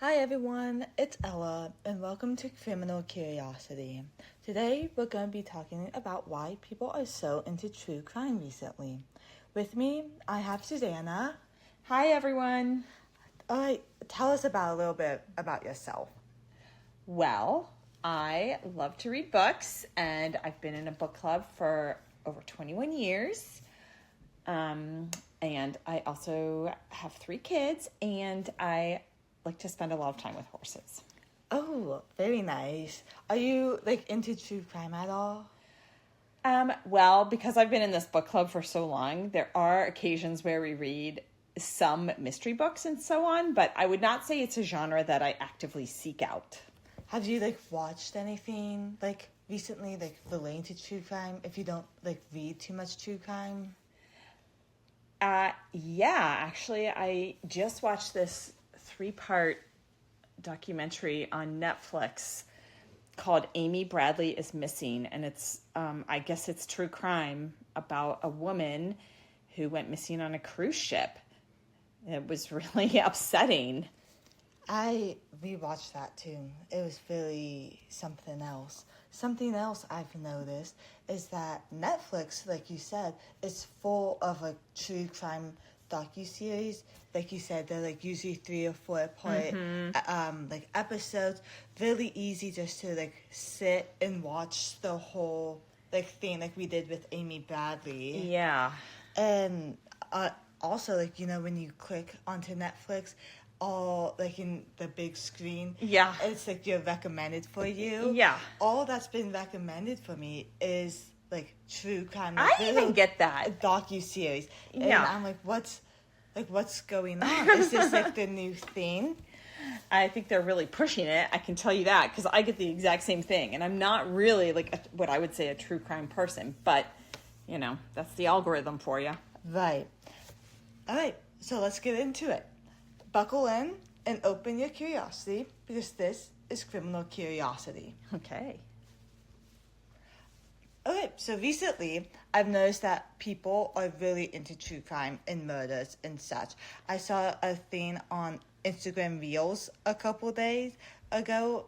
Hi everyone, it's Ella, and welcome to Criminal Curiosity. Today we're going to be talking about why people are so into true crime recently. With me, I have Susanna. Hi everyone. Alright, tell us a little bit about yourself. Well, I love to read books, and I've been in a book club for over 21 years. And I also have 3 kids, and I like to spend a lot of time with horses. Oh, very nice. Are you into true crime at all? Well, because I've been in this book club for so long, there are occasions where we read some mystery books and so on, but I would not say it's a genre that I actively seek out. Have you watched anything recently relating to true crime if you don't read too much true crime? Yeah, actually, I just watched this 3-part documentary on Netflix called Amy Bradley is Missing, and it's I guess it's true crime about a woman who went missing on a cruise ship. It was really upsetting. I rewatched that too. It was really something else. Something else I've noticed is that Netflix, like you said, is full of true crime docuseries. Like you said, they're usually 3 or 4 part episodes. Really easy just to sit and watch the whole thing like we did with Amy Bradley. Yeah. And also when you click onto Netflix, all in the big screen, Yeah. it's you're recommended for you. Yeah. All that's been recommended for me is true crime. I even get that. Docuseries. And Yeah. I'm what's going on? Is this the new thing? I think they're really pushing it. I can tell you that because I get the exact same thing, and I'm not really what I would say a true crime person, but that's the algorithm for you. Right. All right. So let's get into it. Buckle in and open your curiosity because this is Criminal Curiosity. Okay. Okay, so recently I've noticed that people are really into true crime and murders and such. I saw a thing on Instagram Reels a couple days ago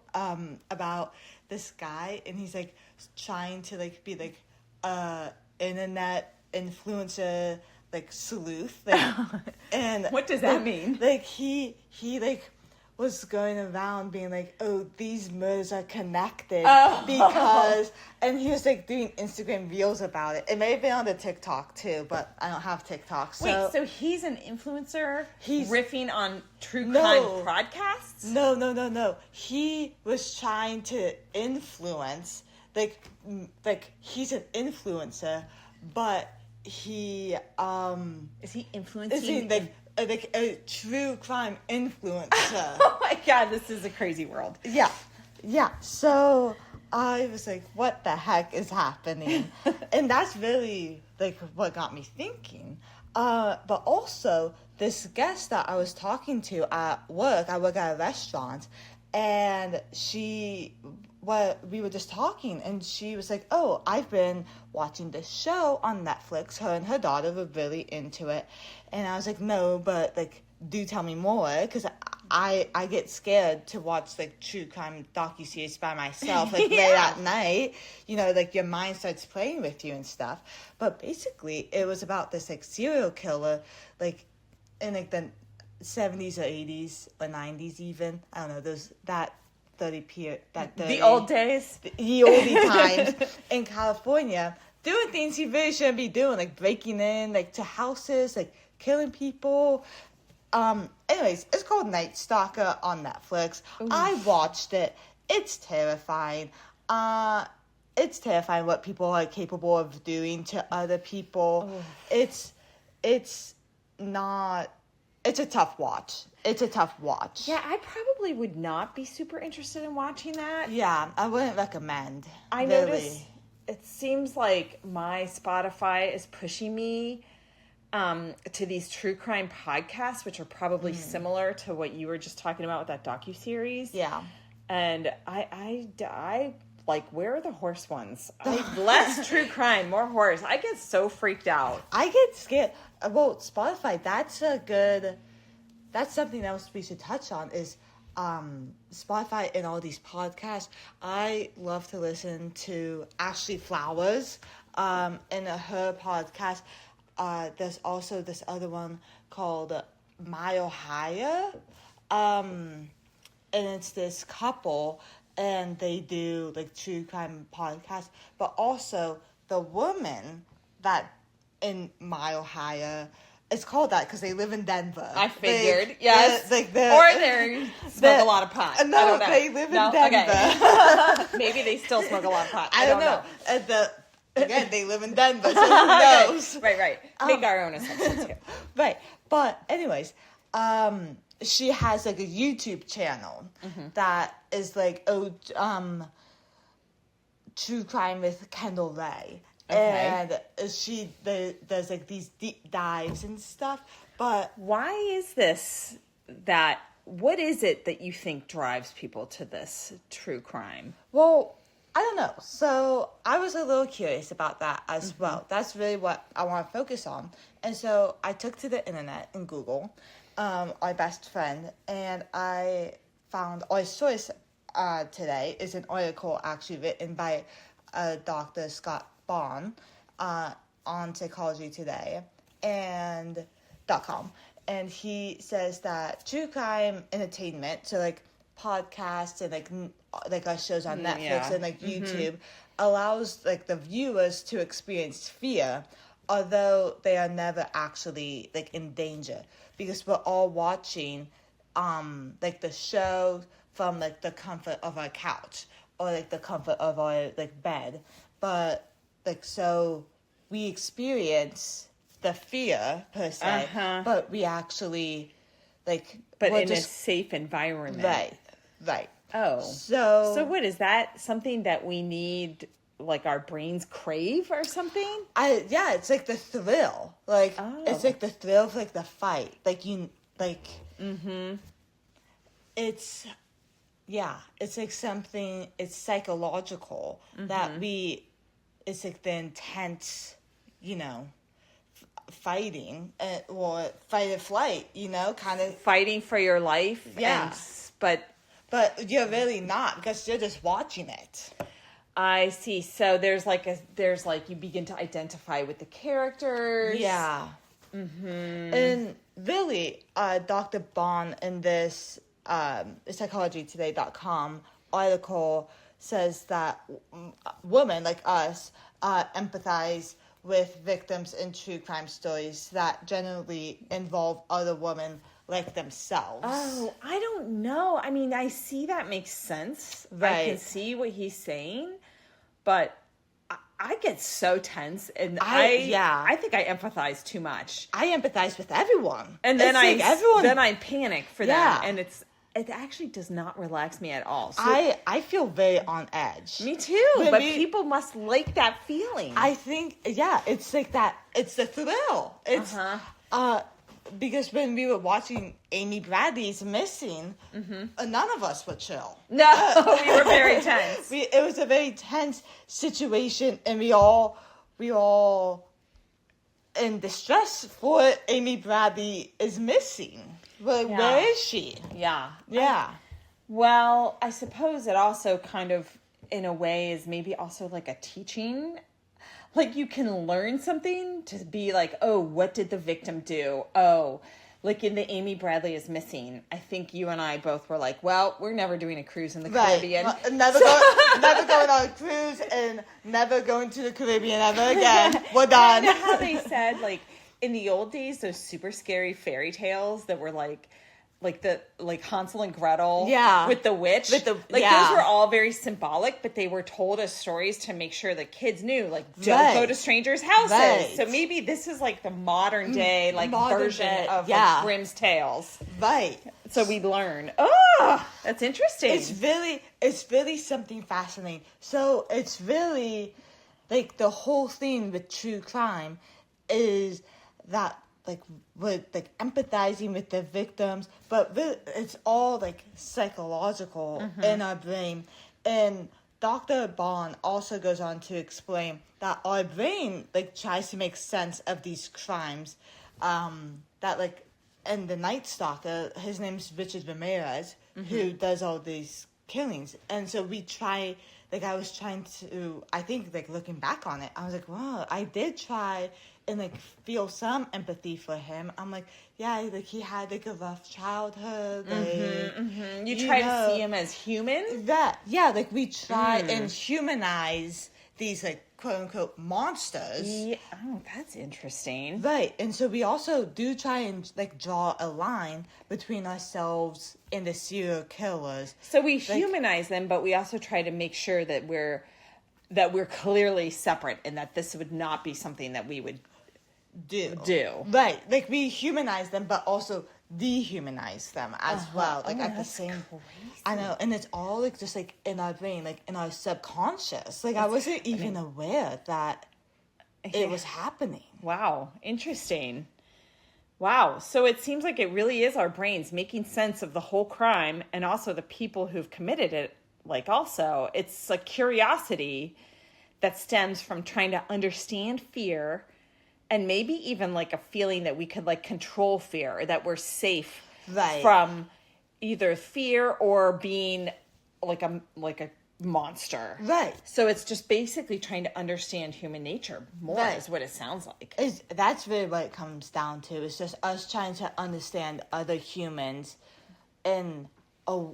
about this guy, and he's trying to be internet influencer sleuth, and What does that mean? He was going around being oh, these murders are connected because, and he was doing Instagram Reels about it. It may have been on the TikTok too, but I don't have TikTok. So. Wait, so he's an influencer He's riffing on true crime podcasts? No. He was trying to influence, he's an influencer, but he Is he influencing? a true crime influencer. Oh my god, this is a crazy world. Yeah. So I was what the heck is happening? And that's really what got me thinking. But also this guest that I was talking to at work, I work at a restaurant, and we were just talking, and she was oh, I've been watching this show on Netflix. Her and her daughter were really into it. And I was no, but do tell me more, because I get scared to watch true crime docuseries by myself late at night. Your mind starts playing with you and stuff. But basically it was about this serial killer in the 70s or 80s or 90s even. I don't know, The old days, the oldie times in California, doing things he really shouldn't be doing, breaking in to houses, killing people. Anyways, it's called Night Stalker on Netflix. Oof. I watched it. It's terrifying. It's terrifying what people are capable of doing to other people. Oof. It's a tough watch. Yeah, I probably would not be super interested in watching that. Yeah, I wouldn't recommend. I notice it seems like my Spotify is pushing me to these true crime podcasts, which are probably similar to what you were just talking about with that docuseries. Yeah. And I where are the horse ones? Less true crime, more horse. I get so freaked out. I get scared. Well, Spotify, that's something else we should touch on is Spotify and all these podcasts, I love to listen to Ashley Flowers. In her podcast, there's also this other one called Mile Higher. And it's this couple, and they do like true crime podcasts, but also the woman that in Mile Higher, it's called that because they live in Denver. I figured, yes. Or they smoke a lot of pot. No, I don't know. they live in Denver. Okay. Maybe they still smoke a lot of pot. I don't know. Again, they live in Denver, so who knows? Right. Make our own assumptions here. Right. But anyways, she has like a YouTube channel that is like true crime with Kendall Ray. Okay. And there's like these deep dives and stuff. But why is this what is it that you think drives people to this true crime? Well, I don't know. So I was a little curious about that as well. That's really what I want to focus on. And so I took to the internet and Google, our best friend, and I found our source today is an article actually written by Dr. Scott Bond on Psychology Today and .com. And he says that true crime entertainment, so like podcasts and like our shows on Netflix and like YouTube, allows like the viewers to experience fear, although they are never actually like in danger, because we're all watching like the show from like the comfort of our couch or like the comfort of our like bed, but like so we experience the fear per se, but we actually but in a safe environment. Right. Oh. So what is that? Something that we need, like our brains crave or something? It's like the thrill. It's like the thrill of like the fight. It's like something, it's psychological that it's like the intense, fighting or fight or flight, kind of fighting for your life. Yeah. But you're really not, because you're just watching it. I see. So there's like you begin to identify with the characters. Yeah. And really, Dr. Bond in this psychologytoday.com article says that women like us empathize with victims in true crime stories that generally involve other women like themselves. Oh, I don't know. I mean, I see that makes sense. Right. I can see what he's saying, but I get so tense, and I think I empathize too much. I empathize with everyone, and then I panic for that, and it actually does not relax me at all. So I feel very on edge. Me too, but people must like that feeling. I think, it's like that. It's the thrill. It's because when we were watching Amy Bradley's Missing, none of us were chill. No, we were very tense. It was a very tense situation, and we all in distress for Amy Bradley is missing. Where is she? Yeah. Well, I suppose it also kind of, in a way, is maybe also like a teaching. Like, you can learn something to be like, oh, what did the victim do? Oh, like in the Amy Bradley is Missing, I think you and I both were like, well, we're never doing a cruise in the Caribbean. Never going on a cruise and never going to the Caribbean ever again. We're done. You know how they said, like, in the old days, those super scary fairy tales that were like Hansel and Gretel with the witch. Those were all very symbolic, but they were told as stories to make sure the kids knew, like, don't go to strangers' houses. Right. So maybe this is like the modern day version of like Grimm's tales. Right. So we learn. Oh, that's interesting. It's really something fascinating. So it's really like the whole thing with true crime is that like with like empathizing with the victims, but it's all like psychological in our brain. And Dr. Bond also goes on to explain that our brain like tries to make sense of these crimes, that like and the Night Stalker, his name's Richard Ramirez, who does all these killings. And so we try, like, I was trying to, I think, like, looking back on it, I was like, wow, I did try and, like, feel some empathy for him. I'm like, yeah, like, he had, like, a rough childhood. Like, You try to see him as human? Yeah, like, we try and humanize these, like, quote-unquote monsters. Yeah. Oh, that's interesting. Right, and so we also do try and, like, draw a line between ourselves and the serial killers. So we humanize them, but we also try to make sure that we're clearly separate and that this would not be something that we would do. Right, like, we humanize them, but also dehumanize them as well. Like, at the that's same... crazy. I know, and it's all, like, just, like, in our brain, like, in our subconscious. Like, I wasn't even aware that it was happening. Wow, interesting. Wow, so it seems like it really is our brains making sense of the whole crime and also the people who've committed it. Like, also, it's a curiosity that stems from trying to understand fear and maybe even, like, a feeling that we could, like, control fear, or that we're safe from either fear or being like a monster. Right. So it's just basically trying to understand human nature more is what it sounds like. That's really what it comes down to. It's just us trying to understand other humans in a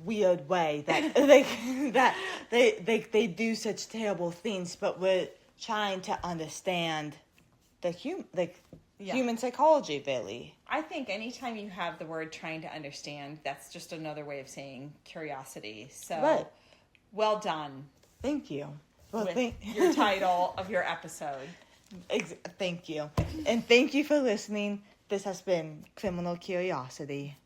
weird way that they do such terrible things, but we're trying to understand the human psychology, really. I think anytime you have the word trying to understand, that's just another way of saying curiosity. So, well done. Thank you. Well, with your title of your episode. Thank you. And thank you for listening. This has been Criminal Curiosity.